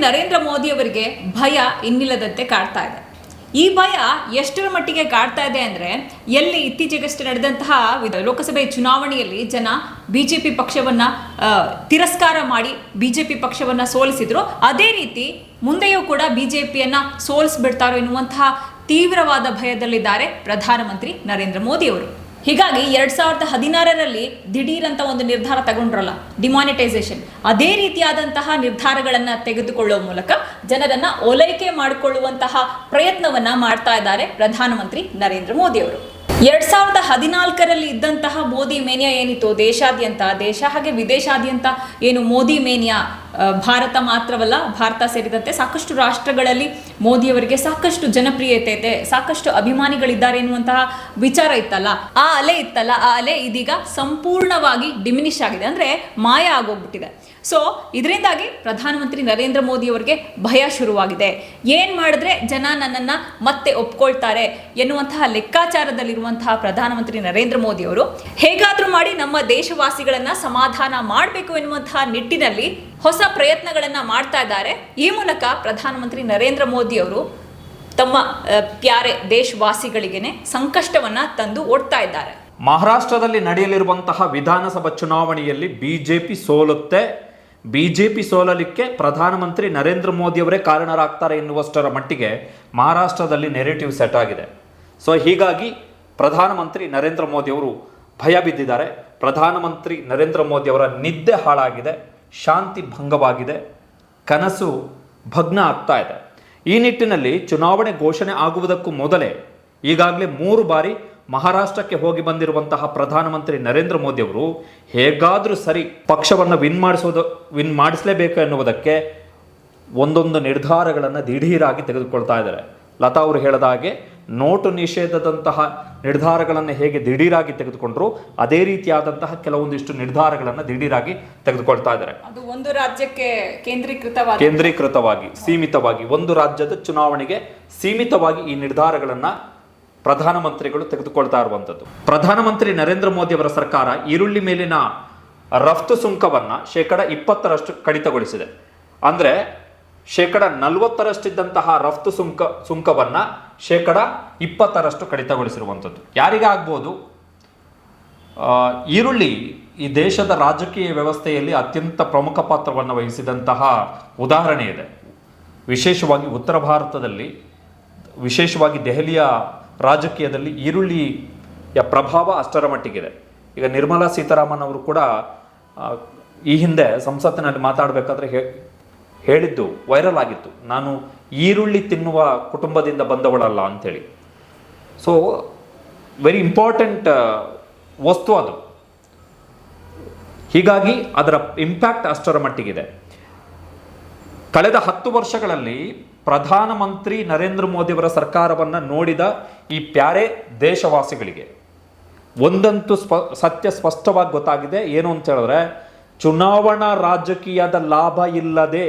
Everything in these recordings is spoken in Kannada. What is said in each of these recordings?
ನರೇಂದ್ರ ಮೋದಿ ಅವರಿಗೆ ಭಯ ಇನ್ನಿಲ್ಲದಂತೆ ಕಾಡ್ತಾ ಇದೆ. ಈ ಭಯ ಎಷ್ಟರ ಮಟ್ಟಿಗೆ ಕಾಡ್ತಾ ಇದೆ ಅಂದರೆ, ಎಲ್ಲಿ ಇತ್ತೀಚೆಗಷ್ಟೇ ನಡೆದಂತಹ ಲೋಕಸಭೆ ಚುನಾವಣೆಯಲ್ಲಿ ಜನ ಬಿಜೆಪಿ ಪಕ್ಷವನ್ನ ತಿರಸ್ಕಾರ ಮಾಡಿ ಬಿಜೆಪಿ ಪಕ್ಷವನ್ನ ಸೋಲಿಸಿದ್ರು, ಅದೇ ರೀತಿ ಮುಂದೆಯೂ ಕೂಡ ಬಿಜೆಪಿಯನ್ನ ಸೋಲಿಸ್ಬಿಡ್ತಾರೋ ಎನ್ನುವಂತಹ ತೀವ್ರವಾದ ಭಯದಲ್ಲಿದ್ದಾರೆ ಪ್ರಧಾನಮಂತ್ರಿ ನರೇಂದ್ರ ಮೋದಿ ಅವರು. ಹೀಗಾಗಿ 2016ರಲ್ಲಿ ದಿಢೀರಂತ ಒಂದು ನಿರ್ಧಾರ ತಗೊಂಡ್ರಲ್ಲ, ಡಿಮಾನಿಟೈಸೇಷನ್, ಅದೇ ರೀತಿಯಾದಂತಹ ನಿರ್ಧಾರಗಳನ್ನು ತೆಗೆದುಕೊಳ್ಳುವ ಮೂಲಕ ಜನರನ್ನ ಓಲೈಕೆ ಮಾಡಿಕೊಳ್ಳುವಂತಹ ಪ್ರಯತ್ನವನ್ನ ಮಾಡ್ತಾ ಇದ್ದಾರೆ ಪ್ರಧಾನಮಂತ್ರಿ ನರೇಂದ್ರ ಮೋದಿ ಅವರು. 2014ರಲ್ಲಿ ಇದ್ದಂತಹ ಮೋದಿ ಮೇನಿಯಾ ಏನಿತ್ತು ದೇಶಾದ್ಯಂತ, ದೇಶ ಹಾಗೆ ವಿದೇಶಾದ್ಯಂತ ಏನು ಮೋದಿ ಮೇನಿಯಾ, ಭಾರತ ಮಾತ್ರವಲ್ಲ, ಭಾರತ ಸೇರಿದಂತೆ ಸಾಕಷ್ಟು ರಾಷ್ಟ್ರಗಳಲ್ಲಿ ಮೋದಿಯವರಿಗೆ ಸಾಕಷ್ಟು ಜನಪ್ರಿಯತೆ ಇದೆ, ಸಾಕಷ್ಟು ಅಭಿಮಾನಿಗಳಿದ್ದಾರೆ ಎನ್ನುವಂತಹ ವಿಚಾರ ಇತ್ತಲ್ಲ, ಆ ಅಲೆ ಇದೀಗ ಸಂಪೂರ್ಣವಾಗಿ ಡಿಮಿನಿಷ್ ಆಗಿದೆ, ಅಂದ್ರೆ ಮಾಯ ಆಗೋಗ್ಬಿಟ್ಟಿದೆ. ಸೊ ಇದರಿಂದಾಗಿ ಪ್ರಧಾನಮಂತ್ರಿ ನರೇಂದ್ರ ಮೋದಿ ಅವರಿಗೆ ಭಯ ಶುರುವಾಗಿದೆ. ಏನ್ ಮಾಡಿದ್ರೆ ಜನ ನನ್ನನ್ನ ಮತ್ತೆ ಒಪ್ಕೊಳ್ತಾರೆ ಎನ್ನುವಂತಹ ಲೆಕ್ಕಾಚಾರದಲ್ಲಿರುವಂತಹ ಪ್ರಧಾನಮಂತ್ರಿ ನರೇಂದ್ರ ಮೋದಿ ಅವರು ಹೇಗಾದ್ರೂ ಮಾಡಿ ನಮ್ಮ ದೇಶವಾಸಿಗಳನ್ನ ಸಮಾಧಾನ ಮಾಡಬೇಕು ಎನ್ನುವಂತಹ ನಿಟ್ಟಿನಲ್ಲಿ ಹೊಸ ಪ್ರಯತ್ನಗಳನ್ನ ಮಾಡ್ತಾ ಇದ್ದಾರೆ. ಈ ಮೂಲಕ ಪ್ರಧಾನಮಂತ್ರಿ ನರೇಂದ್ರ ಮೋದಿ ಅವರು ತಮ್ಮ ಪ್ಯಾರೆ ದೇಶವಾಸಿಗಳಿಗೆನೆ ಸಂಕಷ್ಟವನ್ನ ತಂದು ಓಡ್ತಾ ಇದ್ದಾರೆ. ಮಹಾರಾಷ್ಟ್ರದಲ್ಲಿ ನಡೆಯಲಿರುವಂತಹ ವಿಧಾನಸಭಾ ಚುನಾವಣೆಯಲ್ಲಿ ಬಿಜೆಪಿ ಸೋಲಲಿಕ್ಕೆ ಪ್ರಧಾನಮಂತ್ರಿ ನರೇಂದ್ರ ಮೋದಿ ಅವರೇ ಕಾರಣರಾಗ್ತಾರೆ ಎನ್ನುವಷ್ಟರ ಮಟ್ಟಿಗೆ ಮಹಾರಾಷ್ಟ್ರದಲ್ಲಿ ನೆರೆಟಿವ್ ಸೆಟ್ ಆಗಿದೆ. ಸೊ ಹೀಗಾಗಿ ಪ್ರಧಾನಮಂತ್ರಿ ನರೇಂದ್ರ ಮೋದಿ ಅವರು ಭಯ ಬಿದ್ದಿದ್ದಾರೆ. ಪ್ರಧಾನಮಂತ್ರಿ ನರೇಂದ್ರ ಮೋದಿ ಅವರ ನಿದ್ದೆ ಹಾಳಾಗಿದೆ, ಶಾಂತಿ ಭಂಗವಾಗಿದೆ, ಕನಸು ಭಗ್ನ ಆಗ್ತಾ ಇದೆ. ಈ ನಿಟ್ಟಿನಲ್ಲಿ ಚುನಾವಣೆ ಘೋಷಣೆ ಆಗುವುದಕ್ಕೂ ಮೊದಲೇ ಈಗಾಗಲೇ 3 ಬಾರಿ ಮಹಾರಾಷ್ಟ್ರಕ್ಕೆ ಹೋಗಿ ಬಂದಿರುವಂತಹ ಪ್ರಧಾನಮಂತ್ರಿ ನರೇಂದ್ರ ಮೋದಿ ಅವರು ಹೇಗಾದರೂ ಸರಿ ಪಕ್ಷವನ್ನು ವಿನ್ ಮಾಡಿಸಲೇಬೇಕು ಎನ್ನುವುದಕ್ಕೆ ಒಂದೊಂದು ನಿರ್ಧಾರಗಳನ್ನು ದಿಢೀರಾಗಿ ತೆಗೆದುಕೊಳ್ತಾ ಇದ್ದಾರೆ. ಲತಾ ಅವರು ಹೇಳಿದ ಹಾಗೆ ನೋಟು ನಿಷೇಧದಂತಹ ನಿರ್ಧಾರಗಳನ್ನು ಹೇಗೆ ದಿಢೀರಾಗಿ ತೆಗೆದುಕೊಂಡ್ರು, ಅದೇ ರೀತಿಯಾದಂತಹ ಕೆಲವೊಂದಿಷ್ಟು ನಿರ್ಧಾರಗಳನ್ನು ದಿಢೀರಾಗಿ ತೆಗೆದುಕೊಳ್ತಾ ಇದ್ದಾರೆ. ಅದು ಒಂದು ರಾಜ್ಯಕ್ಕೆ ಕೇಂದ್ರೀಕೃತವಾಗಿ ಸೀಮಿತವಾಗಿ, ಒಂದು ರಾಜ್ಯದ ಚುನಾವಣೆಗೆ ಸೀಮಿತವಾಗಿ ಈ ನಿರ್ಧಾರಗಳನ್ನು ಪ್ರಧಾನಮಂತ್ರಿಗಳು ತೆಗೆದುಕೊಳ್ತಾ ಇರುವಂಥದ್ದು. ಪ್ರಧಾನಮಂತ್ರಿ ನರೇಂದ್ರ ಮೋದಿ ಅವರ ಸರ್ಕಾರ ಈರುಳ್ಳಿ ಮೇಲಿನ ರಫ್ತು ಸುಂಕವನ್ನು 20% ಕಡಿತಗೊಳಿಸಿದೆ. ಅಂದರೆ 40%ರಷ್ಟಿದ್ದಂತಹ ರಫ್ತು ಸುಂಕವನ್ನು 20% ಕಡಿತಗೊಳಿಸಿರುವಂಥದ್ದು. ಯಾರಿಗಾಗ್ಬೋದು? ಈರುಳ್ಳಿ ಈ ದೇಶದ ರಾಜಕೀಯ ವ್ಯವಸ್ಥೆಯಲ್ಲಿ ಅತ್ಯಂತ ಪ್ರಮುಖ ಪಾತ್ರವನ್ನು ವಹಿಸಿದಂತಹ ಉದಾಹರಣೆ ಇದೆ. ವಿಶೇಷವಾಗಿ ಉತ್ತರ ಭಾರತದಲ್ಲಿ, ವಿಶೇಷವಾಗಿ ದೆಹಲಿಯ ರಾಜಕೀಯದಲ್ಲಿ ಈರುಳ್ಳಿಯ ಪ್ರಭಾವ ಅಷ್ಟರ ಮಟ್ಟಿಗಿದೆ. ಈಗ ನಿರ್ಮಲಾ ಸೀತಾರಾಮನ್ ಅವರು ಕೂಡ ಈ ಹಿಂದೆ ಸಂಸತ್ತಿನಲ್ಲಿ ಮಾತಾಡಬೇಕಾದ್ರೆ ಹೇಳಿದ್ದು ವೈರಲ್ ಆಗಿತ್ತು, ನಾನು ಈರುಳ್ಳಿ ತಿನ್ನುವ ಕುಟುಂಬದಿಂದ ಬಂದವಳಲ್ಲ ಅಂಥೇಳಿ. ಸೊ ವೆರಿ ಇಂಪಾರ್ಟೆಂಟ್ ವಸ್ತು ಅದು. ಹೀಗಾಗಿ ಅದರ ಇಂಪ್ಯಾಕ್ಟ್ ಅಷ್ಟರ ಮಟ್ಟಿಗಿದೆ. ಕಳೆದ 10 ವರ್ಷಗಳಲ್ಲಿ ಪ್ರಧಾನಮಂತ್ರಿ ನರೇಂದ್ರ ಮೋದಿ ಅವರ ಸರ್ಕಾರವನ್ನು ನೋಡಿದ ಈ ಪ್ಯಾರೆ ದೇಶವಾಸಿಗಳಿಗೆ ಒಂದಂತೂ ಸತ್ಯ ಸ್ಪಷ್ಟವಾಗಿ ಗೊತ್ತಾಗಿದೆ. ಏನು ಅಂತ ಹೇಳಿದ್ರೆ, ಚುನಾವಣಾ ರಾಜಕೀಯದ ಲಾಭ ಇಲ್ಲದೆ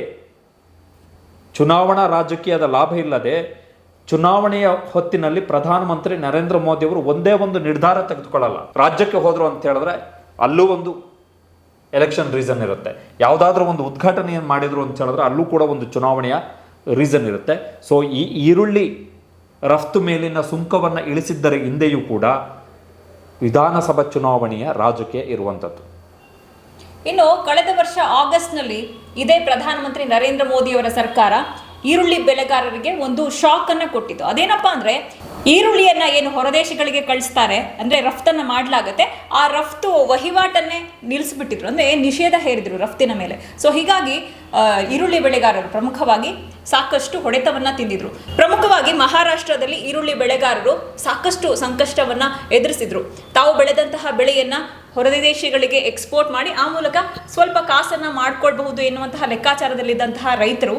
ಚುನಾವಣೆಯ ಹೊತ್ತಿನಲ್ಲಿ ಪ್ರಧಾನಮಂತ್ರಿ ನರೇಂದ್ರ ಮೋದಿ ಅವರು ಒಂದೇ ಒಂದು ನಿರ್ಧಾರ ತೆಗೆದುಕೊಳ್ಳಲ್ಲ. ರಾಜ್ಯಕ್ಕೆ ಹೋದ್ರು ಅಂತ ಹೇಳಿದ್ರೆ ಅಲ್ಲೂ ಒಂದು ಎಲೆಕ್ಷನ್ ರೀಸನ್ ಇರುತ್ತೆ, ಯಾವುದಾದ್ರೂ ಒಂದು ಉದ್ಘಾಟನೆಯನ್ನು ಮಾಡಿದ್ರು ಅಂತ ಹೇಳಿದ್ರೆ ಅಲ್ಲೂ ಕೂಡ ಒಂದು ಚುನಾವಣೆಯ ರೀಸನ್ ಇರುತ್ತೆ. ಸೊ ಈ ಈರುಳ್ಳಿ ರಫ್ತು ಮೇಲಿನ ಸುಂಕವನ್ನು ಇಳಿಸಿದ್ದರ ಹಿಂದೆಯೂ ಕೂಡ ವಿಧಾನಸಭಾ ಚುನಾವಣೆಯ ರಾಜಕೀಯ ಇರುವಂಥದ್ದು. ಇನ್ನು ಕಳೆದ ವರ್ಷ ಆಗಸ್ಟ್ನಲ್ಲಿ ಇದೇ ಪ್ರಧಾನಮಂತ್ರಿ ನರೇಂದ್ರ ಮೋದಿ ಅವರ ಸರ್ಕಾರ ಈರುಳ್ಳಿ ಬೆಳೆಗಾರರಿಗೆ ಒಂದು ಶಾಕ್ ಅನ್ನ ಕೊಟ್ಟಿತ್ತು. ಅದೇನಪ್ಪಾ ಅಂದ್ರೆ, ಈರುಳ್ಳಿಯನ್ನ ಏನು ಹೊರದೇಶಗಳಿಗೆ ಕಳಿಸ್ತಾರೆ ಅಂದ್ರೆ ರಫ್ತನ್ನ ಮಾಡಲಾಗತ್ತೆ, ಆ ರಫ್ತು ವಹಿವಾಟನ್ನೇ ನಿಲ್ಲಿಸ್ಬಿಟ್ಟಿದ್ರು, ಅಂದ್ರೆ ನಿಷೇಧ ಹೇರಿದ್ರು ರಫ್ತಿನ ಮೇಲೆ. ಸೊ ಹೀಗಾಗಿ ಈರುಳ್ಳಿ ಬೆಳೆಗಾರರು ಪ್ರಮುಖವಾಗಿ ಸಾಕಷ್ಟು ಹೊಡೆತವನ್ನ ತಿಂದಿದ್ರು. ಪ್ರಮುಖವಾಗಿ ಮಹಾರಾಷ್ಟ್ರದಲ್ಲಿ ಈರುಳ್ಳಿ ಬೆಳೆಗಾರರು ಸಾಕಷ್ಟು ಸಂಕಷ್ಟವನ್ನ ಎದುರಿಸಿದ್ರು. ತಾವು ಬೆಳೆದಂತಹ ಬೆಳೆಯನ್ನ ಹೊರದೇಶಗಳಿಗೆ ಎಕ್ಸ್ಪೋರ್ಟ್ ಮಾಡಿ ಆ ಮೂಲಕ ಸ್ವಲ್ಪ ಕಾಸನ್ನ ಮಾಡ್ಕೊಳ್ಬಹುದು ಎನ್ನುವಂತಹ ಲೆಕ್ಕಾಚಾರದಲ್ಲಿದ್ದಂತಹ ರೈತರು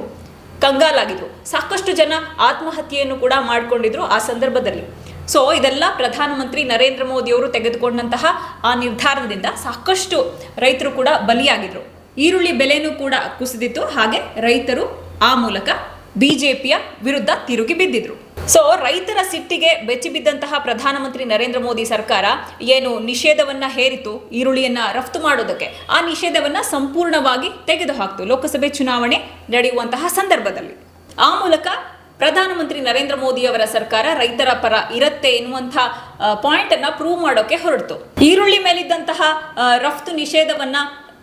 ಕಂಗಾಲಾಗಿದ್ರು. ಸಾಕಷ್ಟು ಜನ ಆತ್ಮಹತ್ಯೆಯನ್ನು ಕೂಡ ಮಾಡಿಕೊಂಡಿದ್ರು ಆ ಸಂದರ್ಭದಲ್ಲಿ. ಸೊ ಇದೆಲ್ಲ ಪ್ರಧಾನಮಂತ್ರಿ ನರೇಂದ್ರ ಮೋದಿ ಅವರು ತೆಗೆದುಕೊಂಡಂತಹ ಆ ನಿರ್ಧಾರದಿಂದ ಸಾಕಷ್ಟು ರೈತರು ಕೂಡ ಬಲಿಯಾಗಿದ್ರು. ಈರುಳ್ಳಿ ಬೆಲೆನೂ ಕೂಡ ಕುಸಿದಿತ್ತು. ಹಾಗೆ ರೈತರು ಆ ಮೂಲಕ ಬಿಜೆಪಿಯ ವಿರುದ್ಧ ತಿರುಗಿ ಬಿದ್ದಿದ್ರು. ಸೊ ರೈತರ ಸಿಟ್ಟಿಗೆ ಬೆಚ್ಚಿಬಿದ್ದಂತಹ ಪ್ರಧಾನಮಂತ್ರಿ ನರೇಂದ್ರ ಮೋದಿ ಸರ್ಕಾರ ಏನು ನಿಷೇಧವನ್ನ ಹೇರಿತು ಈರುಳ್ಳಿಯನ್ನ ರಫ್ತು ಮಾಡೋದಕ್ಕೆ, ಆ ನಿಷೇಧವನ್ನ ಸಂಪೂರ್ಣವಾಗಿ ತೆಗೆದುಹಾಕ್ತು ಲೋಕಸಭೆ ಚುನಾವಣೆ ನಡೆಯುವಂತಹ ಸಂದರ್ಭದಲ್ಲಿ. ಆ ಮೂಲಕ ಪ್ರಧಾನಮಂತ್ರಿ ನರೇಂದ್ರ ಮೋದಿ ಅವರ ಸರ್ಕಾರ ರೈತರ ಪರ ಇರುತ್ತೆ ಎನ್ನುವಂತಹ ಪಾಯಿಂಟ್ ಅನ್ನ ಪ್ರೂವ್ ಮಾಡೋಕೆ ಹೊರಟಿತು. ಈರುಳ್ಳಿ ಮೇಲಿದ್ದಂತಹ ರಫ್ತು ನಿಷೇಧವನ್ನ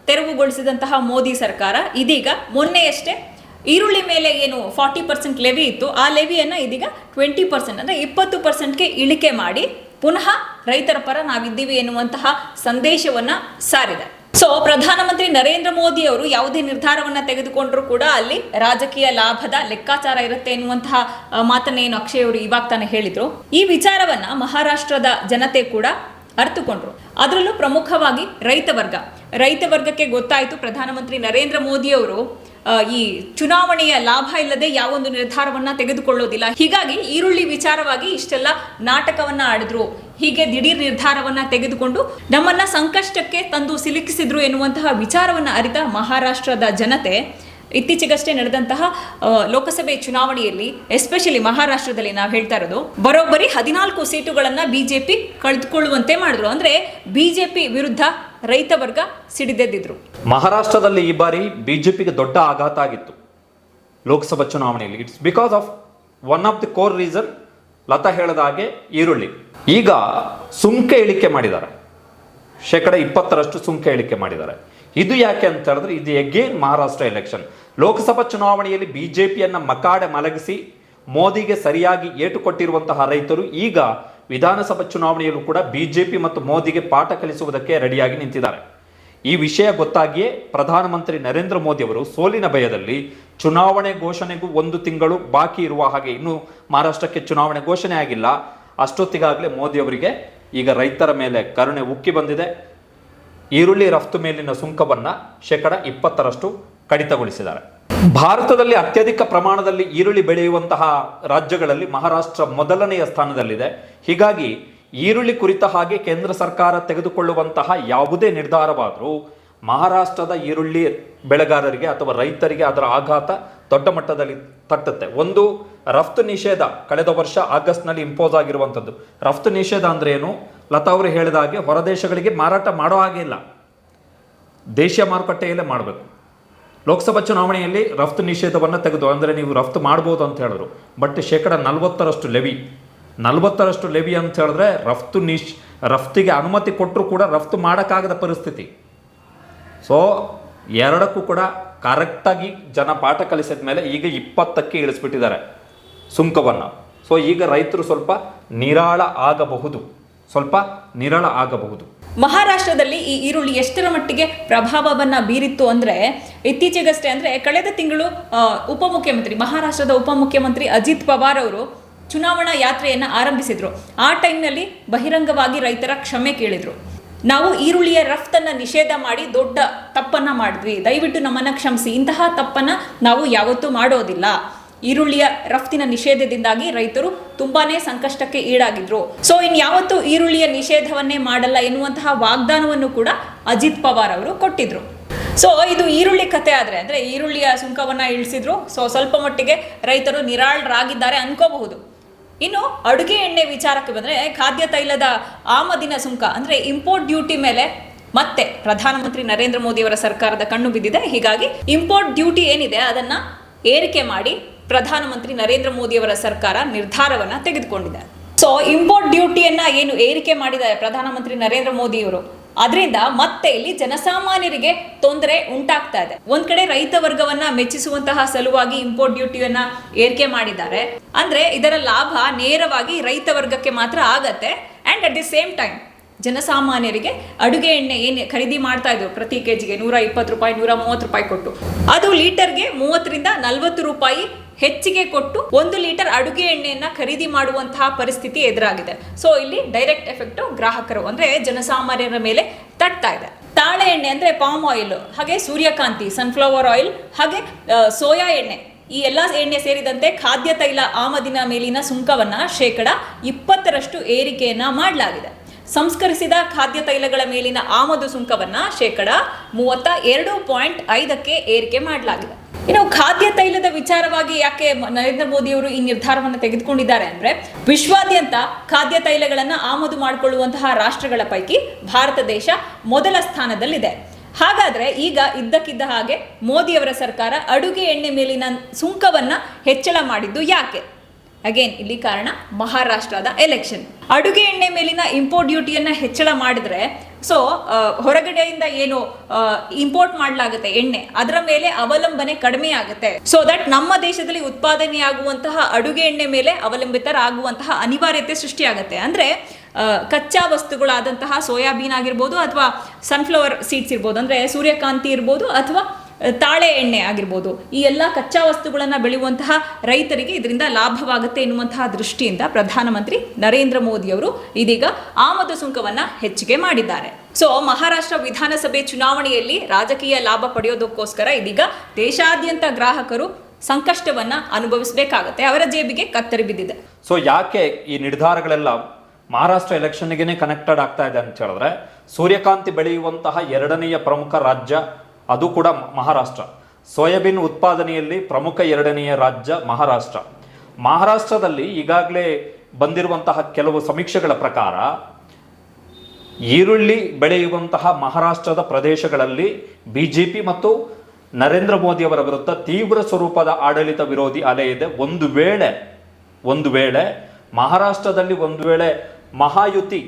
ತೆರವುಗೊಳಿಸಿದಂತಹ ಮೋದಿ ಸರ್ಕಾರ ಇದೀಗ ಮೊನ್ನೆಯಷ್ಟೇ ಈರುಳ್ಳಿ ಮೇಲೆ ಏನು 40% ಲೆವಿ ಇತ್ತು, ಆ ಲೆವಿಯನ್ನ ಇದೀಗ 20% ಅಂದ್ರೆ 20%ಗೆ ಇಳಿಕೆ ಮಾಡಿ ಪುನಃ ರೈತರ ಪರ ನಾವಿದ್ದೀವಿ ಎನ್ನುವಂತಹ ಸಂದೇಶವನ್ನ ಸಾರಿದೆ. ಸೊ ಪ್ರಧಾನಮಂತ್ರಿ ನರೇಂದ್ರ ಮೋದಿ ಅವರು ಯಾವುದೇ ನಿರ್ಧಾರವನ್ನ ತೆಗೆದುಕೊಂಡ್ರು ಕೂಡ ಅಲ್ಲಿ ರಾಜಕೀಯ ಲಾಭದ ಲೆಕ್ಕಾಚಾರ ಇರುತ್ತೆ ಎನ್ನುವಂತಹ ಮಾತನ್ನ ಏನು ಅಕ್ಷಯ್ ಅವರು ಇವಾಗ ತಾನೇ ಹೇಳಿದ್ರು. ಈ ವಿಚಾರವನ್ನ ಮಹಾರಾಷ್ಟ್ರದ ಜನತೆ ಕೂಡ ಅರ್ಥಕೊಂಡ್ರು. ಅದರಲ್ಲೂ ಪ್ರಮುಖವಾಗಿ ರೈತ ವರ್ಗಕ್ಕೆ ಗೊತ್ತಾಯಿತು ಪ್ರಧಾನಮಂತ್ರಿ ನರೇಂದ್ರ ಮೋದಿ ಅವರು ಈ ಚುನಾವಣೆಯ ಲಾಭ ಇಲ್ಲದೆ ಯಾವೊಂದು ನಿರ್ಧಾರವನ್ನ ತೆಗೆದುಕೊಳ್ಳೋದಿಲ್ಲ. ಹೀಗಾಗಿ ಈರುಳ್ಳಿ ವಿಚಾರವಾಗಿ ಇಷ್ಟೆಲ್ಲ ನಾಟಕವನ್ನ ಆಡಿದ್ರು, ಹೀಗೆ ದಿಢೀರ್ ನಿರ್ಧಾರವನ್ನ ತೆಗೆದುಕೊಂಡು ನಮ್ಮನ್ನ ಸಂಕಷ್ಟಕ್ಕೆ ತಂದು ಸಿಲುಕಿಸಿದ್ರು ಎನ್ನುವಂತಹ ವಿಚಾರವನ್ನ ಅರಿತ ಮಹಾರಾಷ್ಟ್ರದ ಜನತೆ ಇತ್ತೀಚೆಗಷ್ಟೇ ನಡೆದಂತಹ ಲೋಕಸಭೆ ಚುನಾವಣೆಯಲ್ಲಿ ಎಸ್ಪೆಷಲಿ ಮಹಾರಾಷ್ಟ್ರದಲ್ಲಿ ನಾವು ಹೇಳ್ತಾ ಇರೋದು ಬರೋಬ್ಬರಿ 14 ಸೀಟುಗಳನ್ನ ಬಿಜೆಪಿ ಕಳೆದುಕೊಳ್ಳುವಂತೆ ಮಾಡಿದ್ರು. ಅಂದ್ರೆ ಬಿಜೆಪಿ ವಿರುದ್ಧ ರೈತ ವರ್ಗ ಸಿಡಿದೆದ್ದಿದ್ರು. ಮಹಾರಾಷ್ಟ್ರದಲ್ಲಿ ಈ ಬಾರಿ ಬಿಜೆಪಿಗೆ ದೊಡ್ಡ ಆಘಾತ ಆಗಿತ್ತು ಲೋಕಸಭಾ ಚುನಾವಣೆಯಲ್ಲಿ. It's because of one of the core reason, Latha ಹೇಳಿದ ಹಾಗೆ ಈರುಳ್ಳಿ. ಈಗ ಸುಂಕ ಇಳಿಕೆ ಮಾಡಿದ್ದಾರೆ, 20% ಸುಂಕ ಇಳಿಕೆ ಮಾಡಿದ್ದಾರೆ. ಇದು ಯಾಕೆ ಅಂತ ಹೇಳಿದ್ರೆ ಇದು ಎಗೇನ್ ಮಹಾರಾಷ್ಟ್ರ ಎಲೆಕ್ಷನ್. ಲೋಕಸಭಾ ಚುನಾವಣೆಯಲ್ಲಿ ಬಿಜೆಪಿಯನ್ನ ಮಕಾಡೆ ಮಲಗಿಸಿ ಮೋದಿಗೆ ಸರಿಯಾಗಿ ಏಟು ಕೊಟ್ಟಿರುವಂತಹ ರೈತರು ಈಗ ವಿಧಾನಸಭಾ ಚುನಾವಣೆಯಲ್ಲೂ ಕೂಡ ಬಿಜೆಪಿ ಮತ್ತು ಮೋದಿಗೆ ಪಾಠ ಕಲಿಸುವುದಕ್ಕೆ ರೆಡಿಯಾಗಿ ನಿಂತಿದ್ದಾರೆ. ಈ ವಿಷಯ ಗೊತ್ತಾಗಿಯೇ ಪ್ರಧಾನಮಂತ್ರಿ ನರೇಂದ್ರ ಮೋದಿ ಅವರು ಸೋಲಿನ ಭಯದಲ್ಲಿ ಚುನಾವಣೆ ಘೋಷಣೆಗೂ 1 ತಿಂಗಳು ಬಾಕಿ ಇರುವ ಹಾಗೆ, ಇನ್ನೂ ಮಹಾರಾಷ್ಟ್ರಕ್ಕೆ ಚುನಾವಣೆ ಘೋಷಣೆ ಆಗಿಲ್ಲ, ಅಷ್ಟೊತ್ತಿಗಾಗಲೇ ಮೋದಿ ಅವರಿಗೆ ಈಗ ರೈತರ ಮೇಲೆ ಕರುಣೆ ಉಕ್ಕಿ ಬಂದಿದೆ. ಈರುಳ್ಳಿ ರಫ್ತು ಮೇಲಿನ ಸುಂಕವನ್ನ 20% ಕಡಿತಗೊಳಿಸಿದ್ದಾರೆ. ಭಾರತದಲ್ಲಿ ಅತ್ಯಧಿಕ ಪ್ರಮಾಣದಲ್ಲಿ ಈರುಳ್ಳಿ ಬೆಳೆಯುವಂತಹ ರಾಜ್ಯಗಳಲ್ಲಿ ಮಹಾರಾಷ್ಟ್ರ ಮೊದಲನೆಯ ಸ್ಥಾನದಲ್ಲಿದೆ. ಹೀಗಾಗಿ ಈರುಳ್ಳಿ ಕುರಿತ ಹಾಗೆ ಕೇಂದ್ರ ಸರ್ಕಾರ ತೆಗೆದುಕೊಳ್ಳುವಂತಹ ಯಾವುದೇ ನಿರ್ಧಾರವಾದರೂ ಮಹಾರಾಷ್ಟ್ರದ ಈರುಳ್ಳಿ ಬೆಳೆಗಾರರಿಗೆ ಅಥವಾ ರೈತರಿಗೆ ಅದರ ಆಘಾತ ದೊಡ್ಡ ಮಟ್ಟದಲ್ಲಿ ತಟ್ಟುತ್ತೆ. ಒಂದು, ರಫ್ತು ನಿಷೇಧ ಕಳೆದ ವರ್ಷ ಆಗಸ್ಟ್ನಲ್ಲಿ ಇಂಪೋಸ್ ಆಗಿರುವಂಥದ್ದು. ರಫ್ತು ನಿಷೇಧ ಅಂದ್ರೆ ಏನು? ಲತಾ ಅವರು ಹೇಳಿದ ಹಾಗೆ ಹೊರದೇಶಗಳಿಗೆ ಮಾರಾಟ ಮಾಡೋ ಹಾಗೆ ಇಲ್ಲ, ದೇಶೀಯ ಮಾರುಕಟ್ಟೆಯಲ್ಲೇ ಮಾಡಬೇಕು. ಲೋಕಸಭಾ ಚುನಾವಣೆಯಲ್ಲಿ ರಫ್ತು ನಿಷೇಧವನ್ನು ತೆಗೆದು, ಅಂದರೆ ನೀವು ರಫ್ತು ಮಾಡ್ಬೋದು ಅಂತ ಹೇಳಿದ್ರು, ಬಟ್ 40% ಲೆವಿ, 40% ಲೆವಿ ಅಂತ ಹೇಳಿದ್ರೆ ರಫ್ತಿಗೆ ಅನುಮತಿ ಕೊಟ್ಟರು ಕೂಡ ರಫ್ತು ಮಾಡೋಕ್ಕಾಗದ ಪರಿಸ್ಥಿತಿ. ಸೊ ಎರಡಕ್ಕೂ ಕೂಡ ಕರೆಕ್ಟಾಗಿ ಜನ ಪಾಠ ಕಲಿಸಿದ ಮೇಲೆ ಈಗ 20ಕ್ಕೆ ಇಳಿಸ್ಬಿಟ್ಟಿದ್ದಾರೆ ಸುಂಕವನ್ನು. ಸೊ ಈಗ ರೈತರು ಸ್ವಲ್ಪ ನಿರಾಳ ಆಗಬಹುದು. ಮಹಾರಾಷ್ಟ್ರದಲ್ಲಿ ಈ ಈರುಳ್ಳಿ ಎಷ್ಟರ ಮಟ್ಟಿಗೆ ಪ್ರಭಾವವನ್ನ ಬೀರಿತ್ತು ಅಂದ್ರೆ ಇತ್ತೀಚೆಗಷ್ಟೇ, ಅಂದ್ರೆ ಕಳೆದ ತಿಂಗಳು ಮಹಾರಾಷ್ಟ್ರದ ಉಪಮುಖ್ಯಮಂತ್ರಿ ಅಜಿತ್ ಪವಾರ್ ಅವರು ಚುನಾವಣಾ ಯಾತ್ರೆಯನ್ನ ಆರಂಭಿಸಿದ್ರು. ಆ ಟೈಮ್ನಲ್ಲಿ ಬಹಿರಂಗವಾಗಿ ರೈತರ ಕ್ಷಮೆ ಕೇಳಿದ್ರು. ನಾವು ಈರುಳ್ಳಿಯ ರಫ್ತನ್ನ ನಿಷೇಧ ಮಾಡಿ ದೊಡ್ಡ ತಪ್ಪನ್ನ ಮಾಡಿದ್ವಿ, ದಯವಿಟ್ಟು ನಮ್ಮನ್ನ ಕ್ಷಮಿಸಿ, ಇಂತಹ ತಪ್ಪನ್ನ ನಾವು ಯಾವತ್ತೂ ಮಾಡೋದಿಲ್ಲ. ಈರುಳ್ಳಿಯ ರಫ್ತಿನ ನಿಷೇಧದಿಂದಾಗಿ ರೈತರು ತುಂಬಾನೇ ಸಂಕಷ್ಟಕ್ಕೆ ಈಡಾಗಿದ್ರು. ಸೊ ಇನ್ಯಾವತ್ತೂ ಈರುಳ್ಳಿಯ ನಿಷೇಧವನ್ನೇ ಮಾಡಲ್ಲ ಎನ್ನುವಂತಹ ವಾಗ್ದಾನವನ್ನು ಕೂಡ ಅಜಿತ್ ಪವಾರ್ ಅವರು ಕೊಟ್ಟಿದ್ರು. ಸೊ ಇದು ಈರುಳ್ಳಿ ಕತೆ ಆದ್ರೆ, ಅಂದ್ರೆ ಈರುಳ್ಳಿಯ ಸುಂಕವನ್ನ ಇಳಿಸಿದ್ರು. ಸೊ ಸ್ವಲ್ಪ ಮಟ್ಟಿಗೆ ರೈತರು ನಿರಾಳರಾಗಿದ್ದಾರೆ ಅನ್ಕೋಬಹುದು. ಇನ್ನು ಅಡುಗೆ ಎಣ್ಣೆ ವಿಚಾರಕ್ಕೆ ಬಂದ್ರೆ, ಖಾದ್ಯ ತೈಲದ ಆಮದಿನ ಸುಂಕ ಅಂದ್ರೆ ಇಂಪೋರ್ಟ್ ಡ್ಯೂಟಿ ಮೇಲೆ ಮತ್ತೆ ಪ್ರಧಾನಮಂತ್ರಿ ನರೇಂದ್ರ ಮೋದಿ ಅವರ ಸರ್ಕಾರದ ಕಣ್ಣು ಬಿದ್ದಿದೆ. ಹೀಗಾಗಿ ಇಂಪೋರ್ಟ್ ಡ್ಯೂಟಿ ಏನಿದೆ ಅದನ್ನ ಏರಿಕೆ ಮಾಡಿ ಪ್ರಧಾನಮಂತ್ರಿ ನರೇಂದ್ರ ಮೋದಿ ಅವರ ಸರ್ಕಾರ ನಿರ್ಧಾರವನ್ನ ತೆಗೆದುಕೊಂಡಿದೆ. ಸೊ ಇಂಪೋರ್ಟ್ ಡ್ಯೂಟಿಯನ್ನ ಏನು ಏರಿಕೆ ಮಾಡಿದ್ದಾರೆ ಪ್ರಧಾನಮಂತ್ರಿ ನರೇಂದ್ರ ಮೋದಿ ಅವರು, ಅದರಿಂದ ಮತ್ತೆ ಇಲ್ಲಿ ಜನಸಾಮಾನ್ಯರಿಗೆ ತೊಂದರೆ ಉಂಟಾಗ್ತಾ ಇದೆ. ಒಂದ್ ಕಡೆ ರೈತ ವರ್ಗವನ್ನ ಮೆಚ್ಚಿಸುವಂತಹ ಸಲುವಾಗಿ ಇಂಪೋರ್ಟ್ ಡ್ಯೂಟಿಯನ್ನ ಏರಿಕೆ ಮಾಡಿದ್ದಾರೆ. ಅಂದ್ರೆ ಇದರ ಲಾಭ ನೇರವಾಗಿ ರೈತ ವರ್ಗಕ್ಕೆ ಮಾತ್ರ ಆಗತ್ತೆ. And at the same time ಜನಸಾಮಾನ್ಯರಿಗೆ ಅಡುಗೆ ಎಣ್ಣೆ ಏನು ಖರೀದಿ ಮಾಡ್ತಾ ಇದ್ರು ಪ್ರತಿ ಕೆಜಿಗೆ 120 ರೂಪಾಯಿ 130 ರೂಪಾಯಿ ಕೊಟ್ಟು, ಅದು ಲೀಟರ್ಗೆ 30 ರಿಂದ 40 ರೂಪಾಯಿ ಹೆಚ್ಚಿಗೆ ಕೊಟ್ಟು 1 ಲೀಟರ್ ಅಡುಗೆ ಎಣ್ಣೆಯನ್ನ ಖರೀದಿ ಮಾಡುವಂತಹ ಪರಿಸ್ಥಿತಿ ಎದುರಾಗಿದೆ. ಸೊ ಇಲ್ಲಿ ಡೈರೆಕ್ಟ್ ಎಫೆಕ್ಟ್ ಗ್ರಾಹಕರು ಅಂದ್ರೆ ಜನಸಾಮಾನ್ಯರ ಮೇಲೆ ತಟ್ತಾ ಇದೆ. ತಾಳೆ ಎಣ್ಣೆ ಅಂದ್ರೆ ಪಾಮ್ ಆಯಿಲ್, ಹಾಗೆ ಸೂರ್ಯಕಾಂತಿ ಸನ್ಫ್ಲವರ್ ಆಯಿಲ್, ಹಾಗೆ ಸೋಯಾ ಎಣ್ಣೆ, ಈ ಎಲ್ಲ ಎಣ್ಣೆ ಸೇರಿದಂತೆ ಖಾದ್ಯ ತೈಲ ಆಮದಿನ ಮೇಲಿನ ಸುಂಕವನ್ನ 20% ಏರಿಕೆಯನ್ನ ಮಾಡಲಾಗಿದೆ. ಸಂಸ್ಕರಿಸಿದ ಖಾದ್ಯ ತೈಲಗಳ ಮೇಲಿನ ಆಮದು ಸುಂಕವನ್ನ 32.5% ಏರಿಕೆ ಮಾಡಲಾಗಿದೆ. ಇನ್ನು ಖಾದ್ಯ ತೈಲದ ವಿಚಾರವಾಗಿ ಯಾಕೆ ನರೇಂದ್ರ ಮೋದಿ ಅವರು ಈ ನಿರ್ಧಾರವನ್ನು ತೆಗೆದುಕೊಂಡಿದ್ದಾರೆ ಅಂದ್ರೆ, ವಿಶ್ವಾದ್ಯಂತ ಖಾದ್ಯ ತೈಲಗಳನ್ನ ಆಮದು ಮಾಡಿಕೊಳ್ಳುವಂತಹ ರಾಷ್ಟ್ರಗಳ ಪೈಕಿ ಭಾರತ ದೇಶ ಮೊದಲ ಸ್ಥಾನದಲ್ಲಿದೆ. ಹಾಗಾದ್ರೆ ಈಗ ಇದ್ದಕ್ಕಿದ್ದ ಹಾಗೆ ಮೋದಿಯವರ ಸರ್ಕಾರ ಅಡುಗೆ ಎಣ್ಣೆ ಮೇಲಿನ ಸುಂಕವನ್ನ ಹೆಚ್ಚಳ ಮಾಡಿದ್ದು ಯಾಕೆ? ಅಗೇನ್ ಇಲ್ಲಿ ಕಾರಣ ಮಹಾರಾಷ್ಟ್ರದ ಎಲೆಕ್ಷನ್. ಅಡುಗೆ ಎಣ್ಣೆ ಮೇಲಿನ ಇಂಪೋರ್ಟ್ ಡ್ಯೂಟಿಯನ್ನ ಹೆಚ್ಚಳ ಮಾಡಿದ್ರೆ ಹೊರಗಡೆಯಿಂದ ಏನು ಇಂಪೋರ್ಟ್ ಮಾಡಲಾಗುತ್ತೆ ಎಣ್ಣೆ, ಅದರ ಮೇಲೆ ಅವಲಂಬನೆ ಕಡಿಮೆ ಆಗುತ್ತೆ. ಸೊ ದಟ್ ನಮ್ಮ ದೇಶದಲ್ಲಿ ಉತ್ಪಾದನೆಯಾಗುವಂತಹ ಅಡುಗೆ ಎಣ್ಣೆ ಮೇಲೆ ಅವಲಂಬಿತರಾಗುವಂತಹ ಅನಿವಾರ್ಯತೆ ಸೃಷ್ಟಿಯಾಗುತ್ತೆ. ಅಂದ್ರೆ ಕಚ್ಚಾ ವಸ್ತುಗಳಾದಂತಹ ಸೋಯಾಬೀನ್ ಆಗಿರ್ಬೋದು ಅಥವಾ ಸನ್ಫ್ಲವರ್ ಸೀಡ್ಸ್ ಇರ್ಬೋದು, ಅಂದ್ರೆ ಸೂರ್ಯಕಾಂತಿ ಇರ್ಬೋದು ಅಥವಾ ತಾಳೆ ಎಣ್ಣೆ ಆಗಿರ್ಬೋದು, ಈ ಎಲ್ಲ ಕಚ್ಚಾ ವಸ್ತುಗಳನ್ನು ಬೆಳೆಯುವಂತಹ ರೈತರಿಗೆ ಇದರಿಂದ ಲಾಭವಾಗುತ್ತೆ ಎನ್ನುವಂತಹ ದೃಷ್ಟಿಯಿಂದ ಪ್ರಧಾನಮಂತ್ರಿ ನರೇಂದ್ರ ಮೋದಿ ಅವರು ಇದೀಗ ಆಮದು ಸುಂಕವನ್ನ ಹೆಚ್ಚಿಗೆ ಮಾಡಿದ್ದಾರೆ. ಸೊ ಮಹಾರಾಷ್ಟ್ರ ವಿಧಾನಸಭೆ ಚುನಾವಣೆಯಲ್ಲಿ ರಾಜಕೀಯ ಲಾಭ ಪಡೆಯೋದಕ್ಕೋಸ್ಕರ ಇದೀಗ ದೇಶಾದ್ಯಂತ ಗ್ರಾಹಕರು ಸಂಕಷ್ಟವನ್ನ ಅನುಭವಿಸಬೇಕಾಗುತ್ತೆ, ಅವರ ಜೇಬಿಗೆ ಕತ್ತರಿ ಬಿದ್ದಿದೆ. ಸೊ ಯಾಕೆ ಈ ನಿರ್ಧಾರಗಳೆಲ್ಲ ಮಹಾರಾಷ್ಟ್ರ ಎಲೆಕ್ಷನ್ಗೆ ಕನೆಕ್ಟೆಡ್ ಆಗ್ತಾ ಇದೆ ಅಂತ ಹೇಳಿದ್ರೆ, ಸೂರ್ಯಕಾಂತಿ ಬೆಳೆಯುವಂತಹ ಎರಡನೆಯ ಪ್ರಮುಖ ರಾಜ್ಯ ಅದು ಕೂಡ ಮಹಾರಾಷ್ಟ್ರ. ಸೋಯಾಬೀನ್ ಉತ್ಪಾದನೆಯಲ್ಲಿ ಪ್ರಮುಖ ಎರಡನೆಯ ರಾಜ್ಯ ಮಹಾರಾಷ್ಟ್ರ. ಮಹಾರಾಷ್ಟ್ರದಲ್ಲಿ ಈಗಾಗಲೇ ಬಂದಿರುವಂತಹ ಕೆಲವು ಸಮೀಕ್ಷೆಗಳ ಪ್ರಕಾರ ಈರುಳ್ಳಿ ಬೆಳೆಯುವಂತಹ ಮಹಾರಾಷ್ಟ್ರದ ಪ್ರದೇಶಗಳಲ್ಲಿ ಬಿಜೆಪಿ ಮತ್ತು ನರೇಂದ್ರ ಮೋದಿ ಅವರ ವಿರುದ್ಧ ತೀವ್ರ ಸ್ವರೂಪದ ಆಡಳಿತ ವಿರೋಧಿ ಅಲೆ ಇದೆ. ಒಂದು ವೇಳೆ ಮಹಾರಾಷ್ಟ್ರದಲ್ಲಿ ಒಂದು ವೇಳೆ ಮಹಾಯುತಿ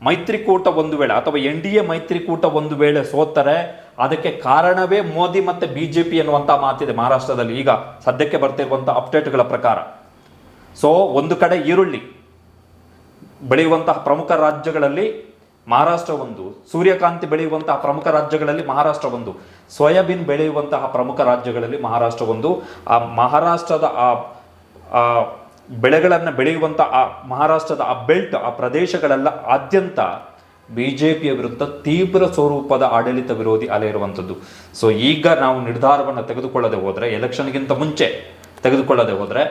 ಮೈತ್ರಿಕೂಟ ಒಂದು ವೇಳೆ ಅಥವಾ NDA ಮೈತ್ರಿಕೂಟ ಒಂದು ವೇಳೆ ಸೋತರೆ ಅದಕ್ಕೆ ಕಾರಣವೇ ಮೋದಿ ಮತ್ತೆ ಬಿಜೆಪಿ ಎನ್ನುವಂಥ ಮಾತಿದೆ ಮಹಾರಾಷ್ಟ್ರದಲ್ಲಿ ಈಗ ಸದ್ಯಕ್ಕೆ ಬರ್ತಿರುವಂತಹ ಅಪ್ಡೇಟ್ಗಳ ಪ್ರಕಾರ. ಸೊ ಒಂದು ಕಡೆ ಈರುಳ್ಳಿ ಬೆಳೆಯುವಂತಹ ಪ್ರಮುಖ ರಾಜ್ಯಗಳಲ್ಲಿ ಮಹಾರಾಷ್ಟ್ರ ಒಂದು, ಸೂರ್ಯಕಾಂತಿ ಬೆಳೆಯುವಂತಹ ಪ್ರಮುಖ ರಾಜ್ಯಗಳಲ್ಲಿ ಮಹಾರಾಷ್ಟ್ರ ಒಂದು, ಸೋಯಾಬೀನ್ ಬೆಳೆಯುವಂತಹ ಪ್ರಮುಖ ರಾಜ್ಯಗಳಲ್ಲಿ ಮಹಾರಾಷ್ಟ್ರ ಒಂದು. ಆ ಮಹಾರಾಷ್ಟ್ರದ ಆ ಬೆಳೆಗಳನ್ನು ಬೆಳೆಯುವಂಥ ಆ ಮಹಾರಾಷ್ಟ್ರದ ಆ ಬೆಲ್ಟ್, ಆ ಪ್ರದೇಶಗಳೆಲ್ಲ ಆದ್ಯಂತ ಬಿಜೆಪಿಯ ವಿರುದ್ಧ ತೀವ್ರ ಸ್ವರೂಪದ ಆಡಳಿತ ವಿರೋಧಿ ಅಲೆ ಇರುವಂಥದ್ದು. ಸೊ ಈಗ ನಾವು ನಿರ್ಧಾರವನ್ನು ತೆಗೆದುಕೊಳ್ಳದೆ ಹೋದರೆ, ಎಲೆಕ್ಷನ್ಗಿಂತ ಮುಂಚೆ ತೆಗೆದುಕೊಳ್ಳದೆ ಹೋದರೆ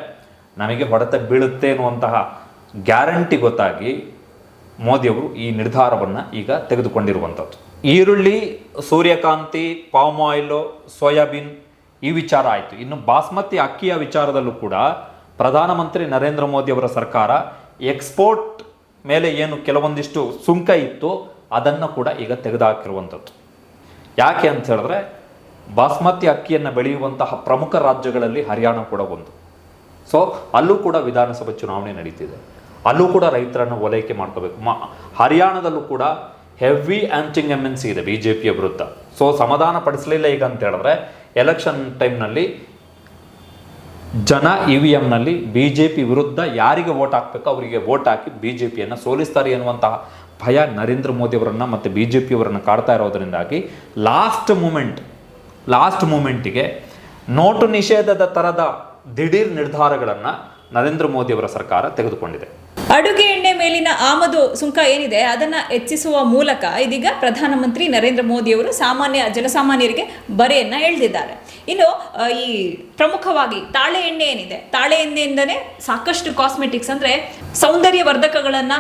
ನಮಗೆ ಹೊಡೆತ ಬೀಳುತ್ತೆ ಅನ್ನುವಂತಹ ಗ್ಯಾರಂಟಿ ಗೊತ್ತಾಗಿ ಮೋದಿಯವರು ಈ ನಿರ್ಧಾರವನ್ನು ಈಗ ತೆಗೆದುಕೊಂಡಿರುವಂಥದ್ದು. ಈರುಳ್ಳಿ, ಸೂರ್ಯಕಾಂತಿ, ಪಾಮ್ ಆಯಿಲು, ಸೋಯಾಬೀನ್ ಈ ವಿಚಾರ ಆಯಿತು. ಇನ್ನು ಬಾಸ್ಮತಿ ಅಕ್ಕಿಯ ವಿಚಾರದಲ್ಲೂ ಕೂಡ ಪ್ರಧಾನಮಂತ್ರಿ ನರೇಂದ್ರ ಮೋದಿ ಅವರ ಸರ್ಕಾರ ಎಕ್ಸ್ಪೋರ್ಟ್ ಮೇಲೆ ಏನು ಕೆಲವೊಂದಿಷ್ಟು ಸುಂಕ ಇತ್ತು ಅದನ್ನು ಕೂಡ ಈಗ ತೆಗೆದುಹಾಕಿರುವಂಥದ್ದು. ಯಾಕೆ ಅಂತ ಹೇಳಿದ್ರೆ, ಬಾಸ್ಮತಿ ಅಕ್ಕಿಯನ್ನು ಬೆಳೆಯುವಂತಹ ಪ್ರಮುಖ ರಾಜ್ಯಗಳಲ್ಲಿ ಹರಿಯಾಣ ಕೂಡ ಒಂದು. ಸೊ ಅಲ್ಲೂ ಕೂಡ ವಿಧಾನಸಭೆ ಚುನಾವಣೆ ನಡೀತಿದೆ, ಅಲ್ಲೂ ಕೂಡ ರೈತರನ್ನು ಓಲೈಕೆ ಮಾಡ್ಕೋಬೇಕು. ಹರಿಯಾಣದಲ್ಲೂ ಕೂಡ ಹೆವಿ ಆಂಟಿಂಗ್ MNC ಇದೆ ಬಿಜೆಪಿಯ ವಿರುದ್ಧ. ಸೊ ಸಮಾಧಾನ ಪಡಿಸಲಿಲ್ಲ ಈಗ ಅಂತ ಹೇಳಿದ್ರೆ ಎಲೆಕ್ಷನ್ ಟೈಮ್ನಲ್ಲಿ ಜನ EVMನಲ್ಲಿ ಬಿಜೆಪಿ ವಿರುದ್ಧ ಯಾರಿಗೆ ವೋಟ್ ಹಾಕಬೇಕು ಅವರಿಗೆ ವೋಟ್ ಹಾಕಿ ಬಿಜೆಪಿಯನ್ನು ಸೋಲಿಸ್ತಾರೆ ಎನ್ನುವಂತಹ ಭಯ ನರೇಂದ್ರ ಮೋದಿ ಅವರನ್ನು ಮತ್ತು ಬಿಜೆಪಿಯವರನ್ನು ಕಾಡ್ತಾ ಇರೋದರಿಂದಾಗಿ ಲಾಸ್ಟ್ ಮೂಮೆಂಟಿಗೆ ನೋಟು ನಿಷೇಧದ ಥರದ ದಿಢೀರ್ ನಿರ್ಧಾರಗಳನ್ನು ನರೇಂದ್ರ ಮೋದಿ ಅವರ ಸರ್ಕಾರ ತೆಗೆದುಕೊಂಡಿದೆ. ಅಡುಗೆ ಎಣ್ಣೆ ಮೇಲಿನ ಆಮದು ಸುಂಕ ಏನಿದೆ ಅದನ್ನ ಹೆಚ್ಚಿಸುವ ಮೂಲಕ ಇದೀಗ ಪ್ರಧಾನಮಂತ್ರಿ ನರೇಂದ್ರ ಮೋದಿ ಅವರು ಜನಸಾಮಾನ್ಯರಿಗೆ ಬರೆಯನ್ನ ಎಳೆದಿದ್ದಾರೆ. ಇನ್ನು ಈ ಪ್ರಮುಖವಾಗಿ ತಾಳೆ ಎಣ್ಣೆ ಏನಿದೆ, ತಾಳೆ ಎಣ್ಣೆಯಿಂದನೇ ಸಾಕಷ್ಟು ಕಾಸ್ಮೆಟಿಕ್ಸ್ ಅಂದ್ರೆ ಸೌಂದರ್ಯ ವರ್ಧಕಗಳನ್ನ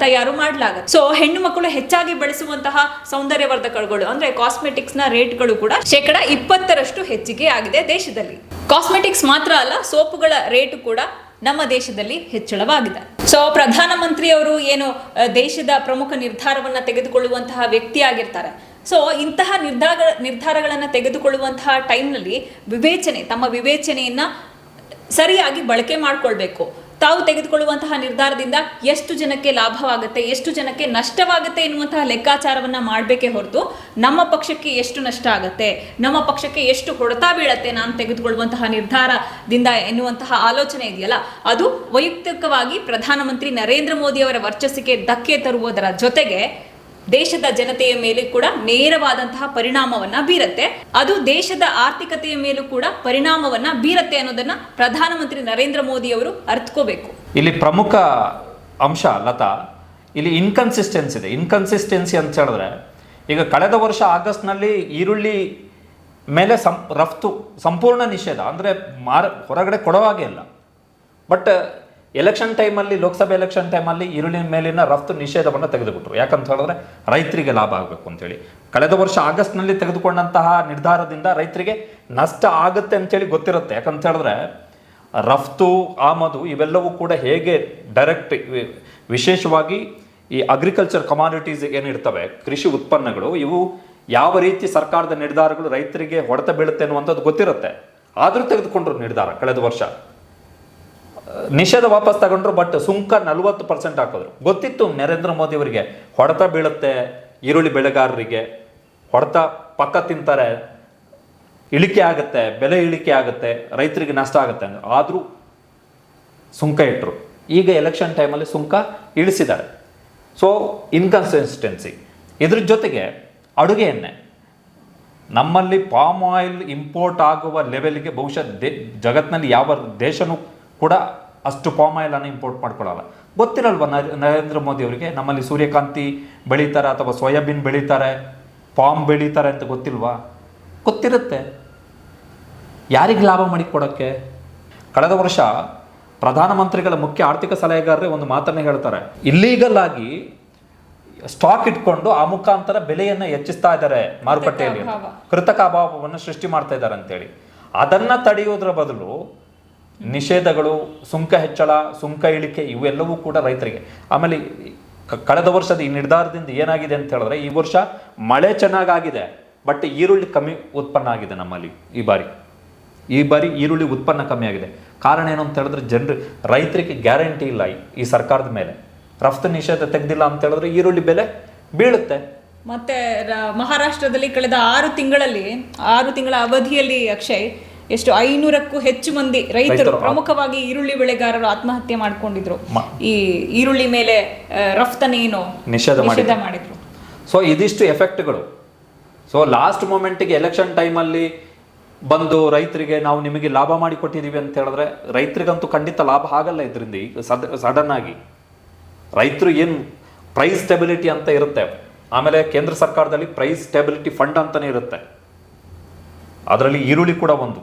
ತಯಾರು ಮಾಡಲಾಗುತ್ತೆ. ಸೊ ಹೆಣ್ಣು ಮಕ್ಕಳು ಹೆಚ್ಚಾಗಿ ಬಳಸುವಂತಹ ಸೌಂದರ್ಯ ವರ್ಧಕಗಳು ಅಂದ್ರೆ ಕಾಸ್ಮೆಟಿಕ್ಸ್ ನ ರೇಟ್ಗಳು ಕೂಡ 20% ಹೆಚ್ಚಿಗೆ ಆಗಿದೆ ದೇಶದಲ್ಲಿ. ಕಾಸ್ಮೆಟಿಕ್ಸ್ ಮಾತ್ರ ಅಲ್ಲ, ಸೋಪುಗಳ ರೇಟು ಕೂಡ ನಮ್ಮ ದೇಶದಲ್ಲಿ ಹೆಚ್ಚಳವಾಗಿದೆ. ಸೊ ಪ್ರಧಾನಮಂತ್ರಿ ಅವರು ಏನು ದೇಶದ ಪ್ರಮುಖ ನಿರ್ಧಾರವನ್ನ ತೆಗೆದುಕೊಳ್ಳುವಂತಹ ವ್ಯಕ್ತಿ ಆಗಿರ್ತಾರೆ. ಸೊ ಇಂತಹ ನಿರ್ಧಾರಗಳನ್ನು ತೆಗೆದುಕೊಳ್ಳುವಂತಹ ಟೈಮ್ನಲ್ಲಿ ತಮ್ಮ ವಿವೇಚನೆಯನ್ನ ಸರಿಯಾಗಿ ಬಳಕೆ ಮಾಡಿಕೊಳ್ಬೇಕು. ತಾವು ತೆಗೆದುಕೊಳ್ಳುವಂತಹ ನಿರ್ಧಾರದಿಂದ ಎಷ್ಟು ಜನಕ್ಕೆ ಲಾಭವಾಗುತ್ತೆ, ಎಷ್ಟು ಜನಕ್ಕೆ ನಷ್ಟವಾಗುತ್ತೆ ಎನ್ನುವಂತಹ ಲೆಕ್ಕಾಚಾರವನ್ನ ಮಾಡಬೇಕೇ ಹೊರತು ನಮ್ಮ ಪಕ್ಷಕ್ಕೆ ಎಷ್ಟು ನಷ್ಟ ಆಗುತ್ತೆ, ನಮ್ಮ ಪಕ್ಷಕ್ಕೆ ಎಷ್ಟು ಹೊಡೆತ ಬೀಳತ್ತೆ ನಾನು ತೆಗೆದುಕೊಳ್ಳುವಂತಹ ನಿರ್ಧಾರದಿಂದ ಎನ್ನುವಂತಹ ಆಲೋಚನೆ ಇದೆಯಲ್ಲ, ಅದು ವೈಯಕ್ತಿಕವಾಗಿ ಪ್ರಧಾನಮಂತ್ರಿ ನರೇಂದ್ರ ಮೋದಿ ಅವರ ವರ್ಚಸ್ಸಿಗೆ ಧಕ್ಕೆ ತರುವುದರ ಜೊತೆಗೆ ದೇಶದ ಜನತೆಯ ಮೇಲೆ ಕೂಡ ನೇರವಾದಂತಹ ಪರಿಣಾಮವನ್ನ ಬೀರತ್ತೆ. ಅದು ದೇಶದ ಆರ್ಥಿಕತೆಯ ಮೇಲೂ ಕೂಡ ಪರಿಣಾಮವನ್ನ ಬೀರತ್ತೆ ಅನ್ನೋದನ್ನ ಪ್ರಧಾನಮಂತ್ರಿ ನರೇಂದ್ರ ಮೋದಿ ಅವರು ಅರ್ಥಕೋಬೇಕು. ಇಲ್ಲಿ ಪ್ರಮುಖ ಅಂಶ ಲತಾ, ಇಲ್ಲಿ ಇನ್ಕನ್ಸಿಸ್ಟೆನ್ಸಿ ಇದೆ. ಇನ್ಕನ್ಸಿಸ್ಟೆನ್ಸಿ ಅಂತ ಹೇಳಿದ್ರೆ, ಈಗ ಕಳೆದ ವರ್ಷ ಆಗಸ್ಟ್ನಲ್ಲಿ ಈರುಳ್ಳಿ ಮೇಲೆ ರಫ್ತು ಸಂಪೂರ್ಣ ನಿಷೇಧ, ಅಂದರೆ ಹೊರಗಡೆ ಕೊಡೋವಾಗೇ ಇಲ್ಲ. ಬಟ್ ಎಲೆಕ್ಷನ್ ಟೈಮಲ್ಲಿ, ಲೋಕಸಭೆ ಎಲೆಕ್ಷನ್ ಟೈಮಲ್ಲಿ ಈರುಳ್ಳಿ ಮೇಲಿನ ರಫ್ತು ನಿಷೇಧವನ್ನು ತೆಗೆದುಬಿಟ್ರು. ಯಾಕಂತ ಹೇಳಿದ್ರೆ ರೈತರಿಗೆ ಲಾಭ ಆಗಬೇಕು ಅಂತೇಳಿ. ಕಳೆದ ವರ್ಷ ಆಗಸ್ಟ್ನಲ್ಲಿ ತೆಗೆದುಕೊಂಡಂತಹ ನಿರ್ಧಾರದಿಂದ ರೈತರಿಗೆ ನಷ್ಟ ಆಗುತ್ತೆ ಅಂತೇಳಿ ಗೊತ್ತಿರುತ್ತೆ. ಯಾಕಂತ ಹೇಳಿದ್ರೆ ರಫ್ತು, ಆಮದು ಇವೆಲ್ಲವೂ ಕೂಡ ಹೇಗೆ ಡೈರೆಕ್ಟ್, ವಿಶೇಷವಾಗಿ ಈ ಅಗ್ರಿಕಲ್ಚರ್ ಕಮಾಡಿಟೀಸ್ ಏನಿರ್ತವೆ, ಕೃಷಿ ಉತ್ಪನ್ನಗಳು, ಇವು ಯಾವ ರೀತಿ ಸರ್ಕಾರದ ನಿರ್ಧಾರಗಳು ರೈತರಿಗೆ ಹೊಡೆತ ಬೀಳುತ್ತೆ ಅನ್ನುವಂಥದ್ದು ಗೊತ್ತಿರುತ್ತೆ. ಆದರೂ ತೆಗೆದುಕೊಂಡ್ರು ನಿರ್ಧಾರ. ಕಳೆದ ವರ್ಷ ನಿಷೇಧ ವಾಪಸ್ ತಗೊಂಡ್ರು, ಬಟ್ ಸುಂಕ 40% ಹಾಕಿದ್ರು. ಗೊತ್ತಿತ್ತು ನರೇಂದ್ರ ಮೋದಿ ಅವರಿಗೆ ಹೊಡೆತ ಬೀಳುತ್ತೆ, ಈರುಳ್ಳಿ ಬೆಳೆಗಾರರಿಗೆ ಹೊಡೆತ ಪಕ್ಕ ತಿಂತಾರೆ, ಇಳಿಕೆ ಆಗುತ್ತೆ, ಬೆಲೆ ಇಳಿಕೆ ಆಗುತ್ತೆ, ರೈತರಿಗೆ ನಷ್ಟ ಆಗುತ್ತೆ. ಆದರೂ ಸುಂಕ ಇಟ್ಟರು. ಈಗ ಎಲೆಕ್ಷನ್ ಟೈಮಲ್ಲಿ ಸುಂಕ ಇಳಿಸಿದ್ದಾರೆ. So inconsistency. ಇದ್ರ ಜೊತೆಗೆ ಅಡುಗೆ ಎಣ್ಣೆ, ನಮ್ಮಲ್ಲಿ ಪಾಮ್ ಆಯಿಲ್ ಇಂಪೋರ್ಟ್ ಆಗುವ ಲೆವೆಲ್ಗೆ ಬಹುಶಃ ಜಗತ್ತಿನಲ್ಲಿ ಯಾವ ದೇಶನೂ ಕೂಡ ಅಷ್ಟು ಪಾಮ್ ಆಯಿಲನ್ನು ಇಂಪೋರ್ಟ್ ಮಾಡ್ಕೊಳ್ಳಲ್ಲ. ಗೊತ್ತಿರಲ್ವ ನರೇಂದ್ರ ಮೋದಿ ಅವರಿಗೆ ನಮ್ಮಲ್ಲಿ ಸೂರ್ಯಕಾಂತಿ ಬೆಳೀತಾರೆ ಅಥವಾ ಸೋಯಾಬೀನ್ ಬೆಳೀತಾರೆ, ಪಾಮ್ ಬೆಳೀತಾರೆ ಅಂತ ಗೊತ್ತಿಲ್ವಾ? ಗೊತ್ತಿರುತ್ತೆ. ಯಾರಿಗೆ ಲಾಭ ಮಾಡಿಕೊಡೋಕ್ಕೆ? ಕಳೆದ ವರ್ಷ ಪ್ರಧಾನಮಂತ್ರಿಗಳ ಮುಖ್ಯ ಆರ್ಥಿಕ ಸಲಹೆಗಾರರೇ ಒಂದು ಮಾತನ್ನು ಹೇಳ್ತಾರೆ, ಇಲ್ಲೀಗಲ್ ಆಗಿ ಸ್ಟಾಕ್ ಇಟ್ಕೊಂಡು ಆ ಮುಖಾಂತರ ಬೆಲೆಯನ್ನು ಹೆಚ್ಚಿಸ್ತಾ ಇದ್ದಾರೆ ಮಾರುಕಟ್ಟೆಯಲ್ಲಿ, ಕೃತಕ ಅಭಾವವನ್ನು ಸೃಷ್ಟಿ ಮಾಡ್ತಾ ಇದ್ದಾರೆ ಅಂತೇಳಿ. ಅದನ್ನ ತಡೆಯೋದ್ರ ಬದಲು ನಿಷೇಧಗಳು, ಸುಂಕ ಹೆಚ್ಚಳ, ಸುಂಕ ಇಳಿಕೆ ಇವೆಲ್ಲವೂ ಕೂಡ ರೈತರಿಗೆ. ಆಮೇಲೆ ಕಳೆದ ವರ್ಷದ ಈ ನಿರ್ಧಾರದಿಂದ ಏನಾಗಿದೆ ಅಂತ ಹೇಳಿದ್ರೆ, ಈ ವರ್ಷ ಮಳೆ ಚೆನ್ನಾಗಾಗಿದೆ, ಬಟ್ ಈರುಳ್ಳಿ ಕಮ್ಮಿ ಉತ್ಪನ್ನ ಆಗಿದೆ ನಮ್ಮಲ್ಲಿ. ಈ ಬಾರಿ ಈರುಳ್ಳಿ ಉತ್ಪನ್ನ ಕಮ್ಮಿ ಆಗಿದೆ. ಕಾರಣ ಏನು ಅಂತ ಹೇಳಿದ್ರೆ, ರೈತರಿಗೆ ಗ್ಯಾರಂಟಿ ಇಲ್ಲ ಈ ಸರ್ಕಾರದ ಮೇಲೆ. ರಫ್ತು ನಿಷೇಧ ತೆಗೆದಿಲ್ಲ ಅಂತ ಹೇಳಿದ್ರೆ ಈರುಳ್ಳಿ ಬೆಲೆ ಬೀಳುತ್ತೆ. ಮತ್ತೆ ಮಹಾರಾಷ್ಟ್ರದಲ್ಲಿ ಕಳೆದ 6 ತಿಂಗಳ ಅವಧಿಯಲ್ಲಿ ಅಕ್ಷಯ್ ಎಷ್ಟು 500ಕ್ಕೂ ಹೆಚ್ಚು ಮಂದಿ ರೈತರು, ಪ್ರಮುಖವಾಗಿ ಈರುಳ್ಳಿ ಬೆಳೆಗಾರರು ಆತ್ಮಹತ್ಯೆ ಮಾಡ್ಕೊಂಡಿದ್ರು. ಈ ಈರುಳ್ಳಿ ಮೇಲೆ ರಫ್ತನ್ನೇನು ನಿಷೇಧ ಮಾಡಿದ್ರು. ಸೊ ಇದಿಷ್ಟು ಎಫೆಕ್ಟ್ಗಳು. ಸೊ ಲಾಸ್ಟ್ ಮೂಮೆಂಟ್ಗೆ ಎಲೆಕ್ಷನ್ ಟೈಮಲ್ಲಿ ಬಂದು ರೈತರಿಗೆ ನಾವು ನಿಮಗೆ ಲಾಭ ಮಾಡಿ ಕೊಟ್ಟಿದ್ದೀವಿ ಅಂತ ಹೇಳಿದ್ರೆ ರೈತರಿಗಂತೂ ಖಂಡಿತ ಲಾಭ ಆಗಲ್ಲ ಇದರಿಂದ. ಈಗ ಸಡನ್ ಆಗಿ ರೈತರು ಏನು ಪ್ರೈಸ್ ಸ್ಟೆಬಿಲಿಟಿ ಅಂತ ಇರುತ್ತೆ, ಆಮೇಲೆ ಕೇಂದ್ರ ಸರ್ಕಾರದಲ್ಲಿ ಪ್ರೈಸ್ ಸ್ಟೆಬಿಲಿಟಿ ಫಂಡ್ ಅಂತಲೇ ಇರುತ್ತೆ, ಅದರಲ್ಲಿ ಈರುಳ್ಳಿ ಕೂಡ ಒಂದು.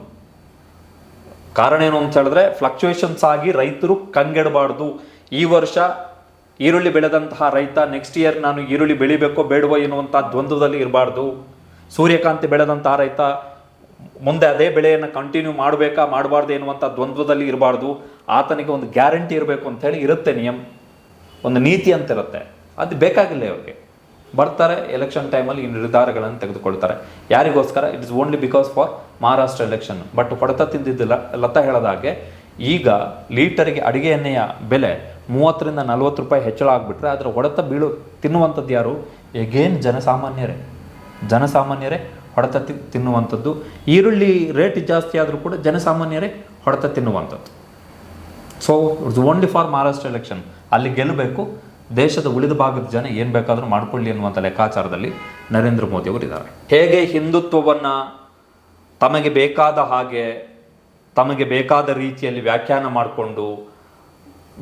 ಕಾರಣ ಏನು ಅಂತ ಹೇಳಿದ್ರೆ, ಫ್ಲಕ್ಚುಯೇಷನ್ಸ್ ಆಗಿ ರೈತರು ಕಂಗೆಡಬಾರ್ದು. ಈ ವರ್ಷ ಈರುಳ್ಳಿ ಬೆಳೆದಂತಹ ರೈತ ನೆಕ್ಸ್ಟ್ ಇಯರ್ ನಾನು ಈರುಳ್ಳಿ ಬೆಳಿಬೇಕೋ ಬೇಡವೋ ಎನ್ನುವಂಥ ದ್ವಂದ್ವದಲ್ಲಿ ಇರಬಾರ್ದು. ಸೂರ್ಯಕಾಂತಿ ಬೆಳೆದಂತಹ ರೈತ ಮುಂದೆ ಅದೇ ಬೆಳೆಯನ್ನು ಕಂಟಿನ್ಯೂ ಮಾಡಬೇಕಾ ಮಾಡಬಾರ್ದು ಎನ್ನುವಂಥ ದ್ವಂದ್ವದಲ್ಲಿ ಇರಬಾರ್ದು. ಆತನಿಗೆ ಒಂದು ಗ್ಯಾರಂಟಿ ಇರಬೇಕು ಅಂತ ಹೇಳಿ ಇರುತ್ತೆ, ನಿಯಮ, ಒಂದು ನೀತಿ ಅಂತ ಇರುತ್ತೆ. ಅದು ಬೇಕಾಗಿಲ್ಲ ಅವ್ರಿಗೆ. ಬರ್ತಾರೆ ಎಲೆಕ್ಷನ್ ಟೈಮಲ್ಲಿ ಈ ನಿರ್ಧಾರಗಳನ್ನು ತೆಗೆದುಕೊಳ್ತಾರೆ. ಯಾರಿಗೋಸ್ಕರ? It is only because for Maharashtra election. But ಹೊಡೆತ ತಿಂದಿದ್ದಿಲ್ಲ. ಲತಾ ಹೇಳದ ಹಾಗೆ ಈಗ ಲೀಟರಿಗೆ ಅಡುಗೆ ಎಣ್ಣೆಯ ಬೆಲೆ 30ರಿಂದ 40 ರೂಪಾಯಿ ಹೆಚ್ಚಳ ಆಗಿಬಿಟ್ರೆ ಅದರ ಹೊಡೆತ ತಿನ್ನುವಂಥದ್ದು ಯಾರು? ಎಗೇನ್ ಜನಸಾಮಾನ್ಯರೇ ಹೊಡೆತ ತಿನ್ನುವಂಥದ್ದು. ಈರುಳ್ಳಿ ರೇಟ್ ಜಾಸ್ತಿ ಆದರೂ ಕೂಡ ಜನಸಾಮಾನ್ಯರೇ ಹೊಡೆತ ತಿನ್ನುವಂಥದ್ದು. So it's only for Maharashtra election. ಅಲ್ಲಿ ಗೆಲ್ಲಬೇಕು. ದೇಶದ ಉಳಿದ ಭಾಗದ ಜನ ಏನು ಬೇಕಾದರೂ ಮಾಡ್ಕೊಳ್ಳಿ ಅನ್ನುವಂಥ ಲೆಕ್ಕಾಚಾರದಲ್ಲಿ ನರೇಂದ್ರ ಮೋದಿ ಅವರು ಇದ್ದಾರೆ. ಹೇಗೆ ಹಿಂದುತ್ವವನ್ನು ತಮಗೆ ಬೇಕಾದ ಹಾಗೆ, ತಮಗೆ ಬೇಕಾದ ರೀತಿಯಲ್ಲಿ ವ್ಯಾಖ್ಯಾನ ಮಾಡಿಕೊಂಡು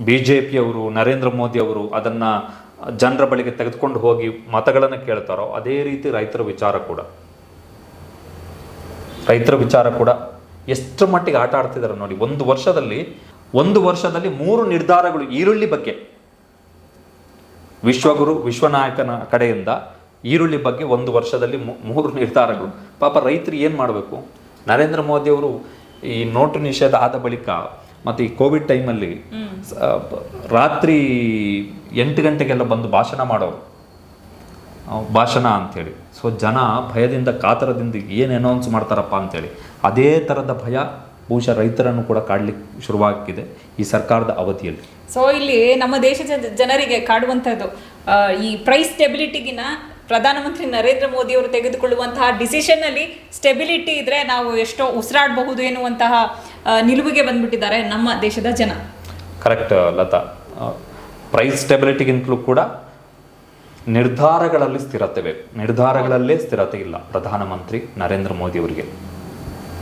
BJPಯವರು, ನರೇಂದ್ರ ಮೋದಿ ಅವರು ಅದನ್ನು ಜನರ ಬಳಿಗೆ ತೆಗೆದುಕೊಂಡು ಹೋಗಿ ಮತಗಳನ್ನು ಕೇಳ್ತಾರೋ, ಅದೇ ರೀತಿ ರೈತರ ವಿಚಾರ ಕೂಡ ಎಷ್ಟು ಮಟ್ಟಿಗೆ ಆಟ ಆಡ್ತಿದ್ದಾರೆ ನೋಡಿ. ಒಂದು ವರ್ಷದಲ್ಲಿ 3 ನಿರ್ಧಾರಗಳು ಈರುಳ್ಳಿ ಬಗ್ಗೆ, ವಿಶ್ವನಾಯಕನ ಕಡೆಯಿಂದ ಈರುಳ್ಳಿ ಬಗ್ಗೆ 1 ವರ್ಷದಲ್ಲಿ 3 ನಿರ್ಧಾರಗಳು. ಪಾಪ ರೈತರು ಏನು ಮಾಡಬೇಕು? ನರೇಂದ್ರ ಮೋದಿ ಅವರು ಈ ನೋಟು ನಿಷೇಧ ಆದ ಬಳಿಕ ಮತ್ತು ಈ ಕೋವಿಡ್ ಟೈಮಲ್ಲಿ ರಾತ್ರಿ 8 ಗಂಟೆಗೆಲ್ಲ ಬಂದು ಭಾಷಣ ಅಂಥೇಳಿ. ಸೊ ಜನ ಭಯದಿಂದ, ಕಾತರದಿಂದ ಏನು ಅನೌನ್ಸ್ ಮಾಡ್ತಾರಪ್ಪ ಅಂಥೇಳಿ, ಅದೇ ಥರದ ಭಯ ಬಹುಶಃ ರೈತರನ್ನು ಕೂಡ ಕಾಡಲಿಕ್ಕೆ ಶುರುವಾಗಿದೆ ಈ ಸರ್ಕಾರದ ಅವಧಿಯಲ್ಲಿ. ಸೊ ಇಲ್ಲಿ ನಮ್ಮ ದೇಶದ ಜನರಿಗೆ ಕಾಡುವಂಥದ್ದು ಈ ಪ್ರೈಸ್ ಸ್ಟೆಬಿಲಿಟಿಗಿನ ಪ್ರಧಾನಮಂತ್ರಿ ನರೇಂದ್ರ ಮೋದಿ ಅವರು ತೆಗೆದುಕೊಳ್ಳುವಂತಹ ಡಿಸಿಷನ್ನಲ್ಲಿ ಸ್ಟೆಬಿಲಿಟಿ ಇದ್ರೆ ನಾವು ಎಷ್ಟೋ ಉಸಿರಾಡಬಹುದು ಎನ್ನುವಂತಹ ನಿಲುವಿಗೆ ಬಂದ್ಬಿಟ್ಟಿದ್ದಾರೆ ನಮ್ಮ ದೇಶದ ಜನ. ಕರೆಕ್ಟ್ ಲತಾ. ಪ್ರೈಸ್ ಸ್ಟೆಬಿಲಿಟಿಗಿಂತಲೂ ಕೂಡ ನಿರ್ಧಾರಗಳಲ್ಲಿ ಸ್ಥಿರತೆ ಬೇಕು. ನಿರ್ಧಾರಗಳಲ್ಲೇ ಸ್ಥಿರತೆ ಇಲ್ಲ ಪ್ರಧಾನಮಂತ್ರಿ ನರೇಂದ್ರ ಮೋದಿ ಅವರಿಗೆ.